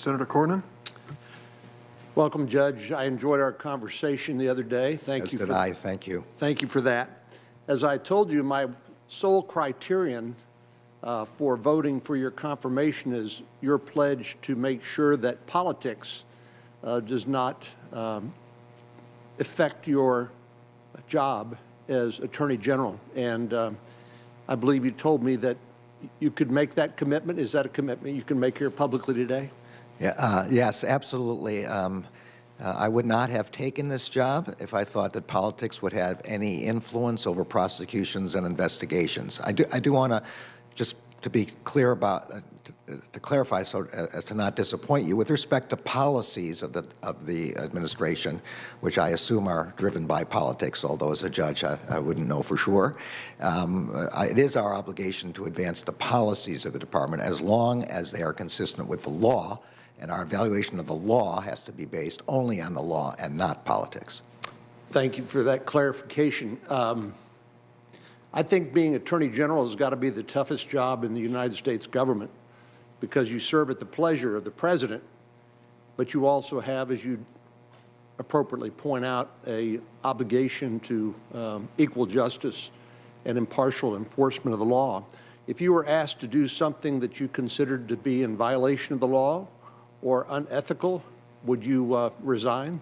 Senator Cornyn. Welcome, Judge. I enjoyed our conversation the other day. As did I. Thank you. Thank you for that. As I told you, my sole criterion for voting for your confirmation is your pledge to make sure that politics does not affect your job as Attorney General. And I believe you told me that you could make that commitment. Is that a commitment you can make here publicly today? Yeah, yes, absolutely. I would not have taken this job if I thought that politics would have any influence over prosecutions and investigations. I do want to just to be clear about, to clarify, so as to not disappoint you, with respect to policies of the administration, which I assume are driven by politics, although as a judge I wouldn't know for sure. It is our obligation to advance the policies of the department as long as they are consistent with the law, and our evaluation of the law has to be based only on the law and not politics. Thank you for that clarification. I think being Attorney General has got to be the toughest job in the United States government because you serve at the pleasure of the President, but you also have, as you appropriately point out, an obligation to equal justice and impartial enforcement of the law. If you were asked to do something that you considered to be in violation of the law or unethical, would you resign?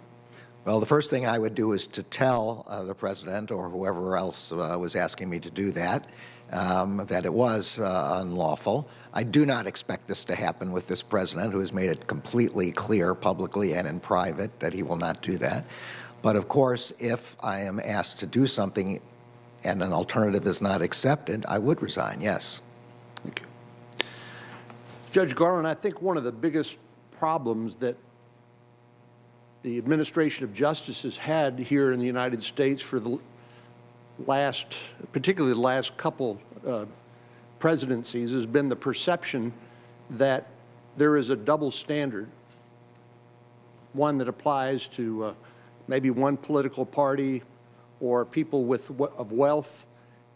Well, the first thing I would do is to tell the President or whoever else was asking me to do that, that it was unlawful. I do not expect this to happen with this President, who has made it completely clear publicly and in private that he will not do that. But of course, if I am asked to do something and an alternative is not accepted, I would resign, yes. Thank you. Judge Garland, I think one of the biggest problems that the administration of justice has had here in the United States for the particularly the last couple presidencies has been the perception that there is a double standard, one that applies to maybe one political party or people of wealth,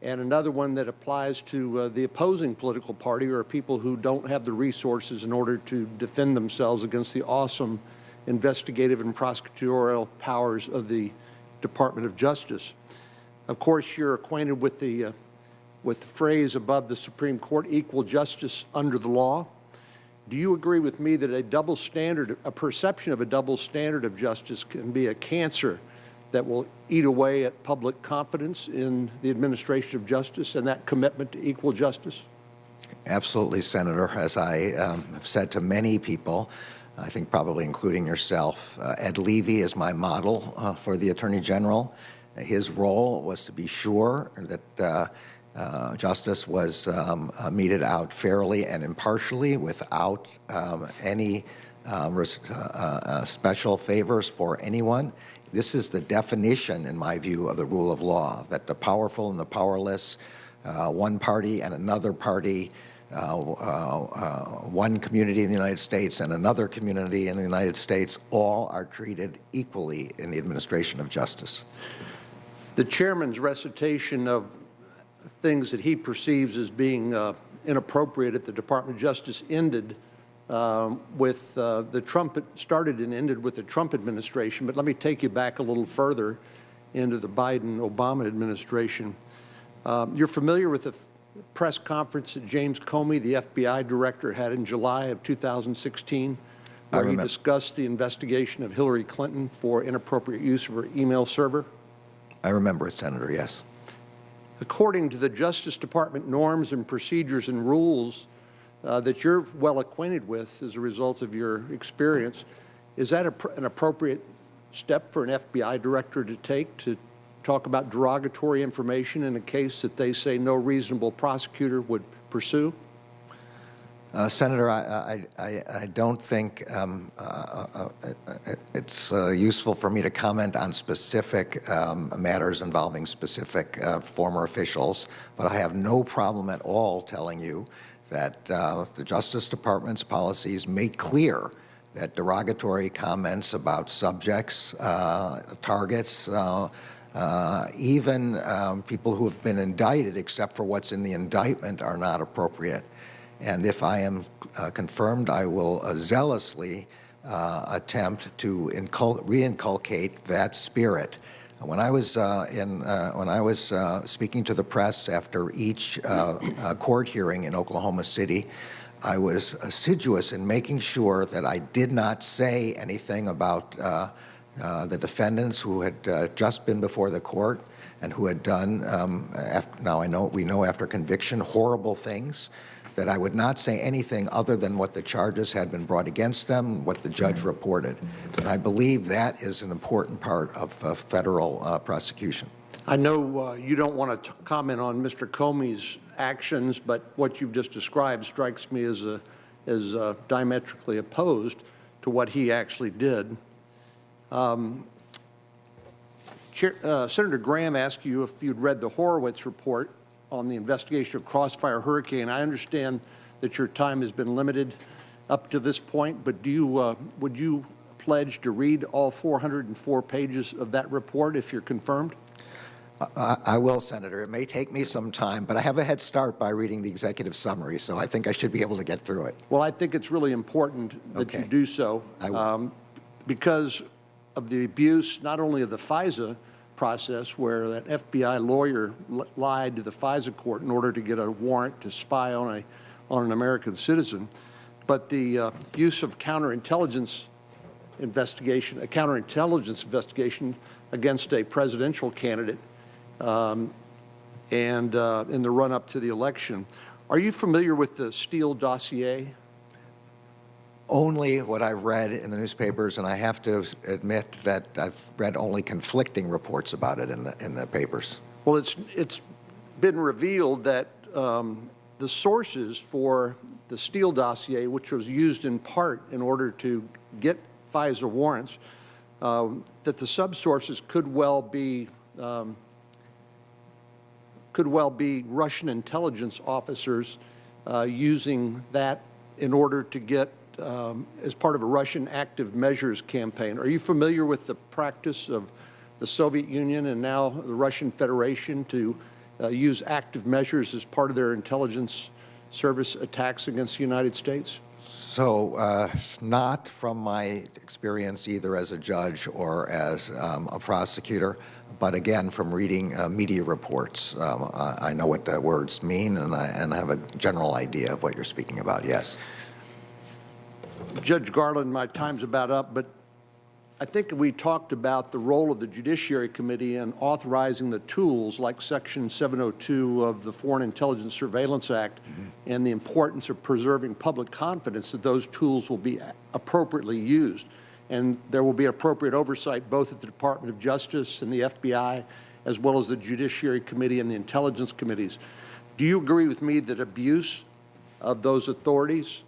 and another one that applies to the opposing political party or people who don't have the resources in order to defend themselves against the awesome investigative and prosecutorial powers of the Department of Justice. Of course, you're acquainted with the phrase above the Supreme Court, equal justice under the law. Do you agree with me that a double standard, a perception of a double standard of justice can be a cancer that will eat away at public confidence in the administration of justice and that commitment to equal justice? Absolutely, Senator. As I have said to many people, I think probably including yourself, Ed Levy is my model for the Attorney General. His role was to be sure that justice was meted out fairly and impartially without any special favors for anyone. This is the definition, in my view, of the rule of law, that the powerful and the powerless, one party and another party, one community in the United States and another community in the United States, all are treated equally in the administration of justice. The chairman's recitation of things that he perceives as being inappropriate at the Department of Justice ended with the Trump, started and ended with the Trump administration, but let me take you back a little further into the Biden-Obama administration. You're familiar with the press conference that James Comey, the FBI director, had in July of 2016, where he discussed the investigation of Hillary Clinton for inappropriate use of her email server? I remember it, Senator, yes. According to the Justice Department norms and procedures and rules that you're well acquainted with as a result of your experience, is that an appropriate step for an FBI director to take to talk about derogatory information in a case that they say no reasonable prosecutor would pursue? Senator, I don't think it's useful for me to comment on specific matters involving specific former officials, but I have no problem at all telling you that the Justice Department's policies make clear that derogatory comments about subjects, targets, even people who have been indicted, except for what's in the indictment, are not appropriate. And if I am confirmed, I will zealously attempt to reinculcate that spirit. When I was speaking to the press after each court hearing in Oklahoma City, I was assiduous in making sure that I did not say anything about the defendants who had just been before the court and who had done, we know after conviction, horrible things, that I would not say anything other than what the charges had been brought against them, what the judge reported. And I believe that is an important part of federal prosecution. I know you don't want to comment on Mr. Comey's actions, but what you've just described strikes me as diametrically opposed to what he actually did. Senator Graham asked you if you'd read the Horowitz report on the investigation of Crossfire Hurricane. I understand that your time has been limited up to this point, but would you pledge to read all 404 pages of that report if you're confirmed? I will, Senator. It may take me some time, but I have a head start by reading the executive summary, so I think I should be able to get through it. Well, I think it's really important that you do so because of the abuse not only of the FISA process, where that FBI lawyer lied to the FISA court in order to get a warrant to spy on an American citizen, but the use of counterintelligence investigation against a presidential candidate and in the run-up to the election. Are you familiar with the Steele dossier? Only what I've read in the newspapers, and I have to admit that I've read only conflicting reports about it in the papers. Well, it's been revealed that the sources for the Steele dossier, which was used in part in order to get FISA warrants, that the subsources could well be Russian intelligence officers using that in order to get as part of a Russian active measures campaign. Are you familiar with the practice of the Soviet Union and now the Russian Federation to use active measures as part of their intelligence service attacks against the United States? So not from my experience either as a judge or as a prosecutor, but again from reading media reports. I know what the words mean, and I have a general idea of what you're speaking about, yes. Judge Garland, my time's about up, but I think we talked about the role of the Judiciary Committee in authorizing the tools like Section 702 of the Foreign Intelligence Surveillance Act and the importance of preserving public confidence that those tools will be appropriately used. And there will be appropriate oversight both at the Department of Justice and the FBI, as well as the Judiciary Committee and the Intelligence Committees. Do you agree with me that abuse of those authorities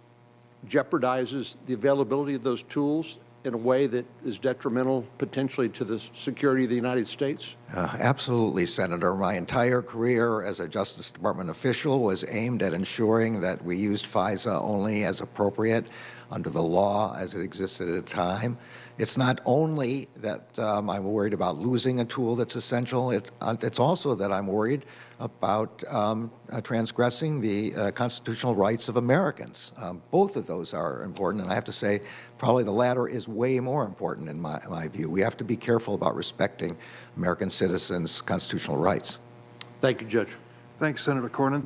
jeopardizes the availability of those tools in a way that is detrimental potentially to the security of the United States? Absolutely, Senator. My entire career as a Justice Department official was aimed at ensuring that we used FISA only as appropriate under the law as it existed at the time. It's not only that I'm worried about losing a tool that's essential, it's also that I'm worried about transgressing the constitutional rights of Americans. Both of those are important, and I have to say probably the latter is way more important in my view. We have to be careful about respecting American citizens' constitutional rights. Thank you, Judge. Thanks, Senator Cornyn.